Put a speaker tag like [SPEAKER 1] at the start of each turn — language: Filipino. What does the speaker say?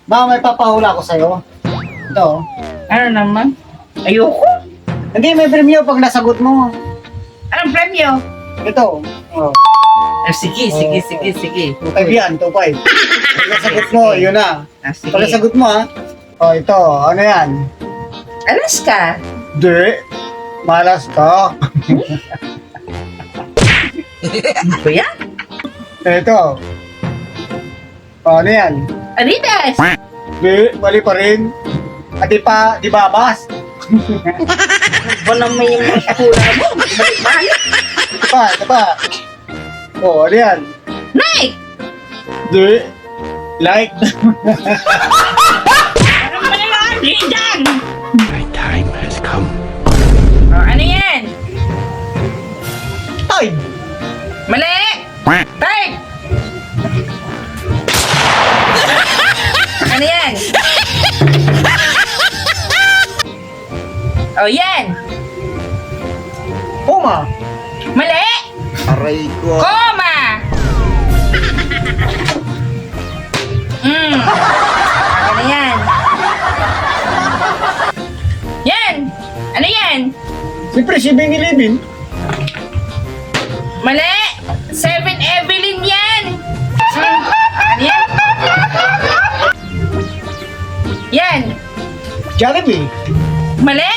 [SPEAKER 1] Baka may papahula ko sa'yo. Ito. Oh.
[SPEAKER 2] Ano naman? Ayoko.
[SPEAKER 1] Hindi, may premyo pag nasagot mo.
[SPEAKER 2] Anong premyo?
[SPEAKER 1] Ito. Oh.
[SPEAKER 2] Sige.
[SPEAKER 1] 2.5 yan, 2.5. Pag nasagot mo, yun na.
[SPEAKER 2] Sige.
[SPEAKER 1] Pag nasagot mo ha. Oh, ito. Ano yan?
[SPEAKER 2] Alaska.
[SPEAKER 1] Di. Malas ka.
[SPEAKER 2] Ano ba yan?
[SPEAKER 1] Ito. Oh, ano yan?
[SPEAKER 2] Adidas.
[SPEAKER 1] Di. Mali pa rin. At di babas.
[SPEAKER 2] Ba naman yung mga hula mo? Balik-balik.
[SPEAKER 1] Ito pa. Oh, ano yan?
[SPEAKER 2] Nike.
[SPEAKER 1] Di. Like.
[SPEAKER 2] Parang malalaki dyan.
[SPEAKER 3] My time has come.
[SPEAKER 2] Oh, ano yan?
[SPEAKER 1] Tide.
[SPEAKER 2] Mali. Tay. Ano yan? Oh, yan.
[SPEAKER 1] Puma.
[SPEAKER 2] Mali.
[SPEAKER 1] Aray ko.
[SPEAKER 2] Koma. Ano yan? Yan. Ano yan?
[SPEAKER 1] Siyempre, si Bing Ilibin.
[SPEAKER 2] Mali. 7 Evelyn yan. Ano yan? Yan.
[SPEAKER 1] Jollibee.
[SPEAKER 2] Mali.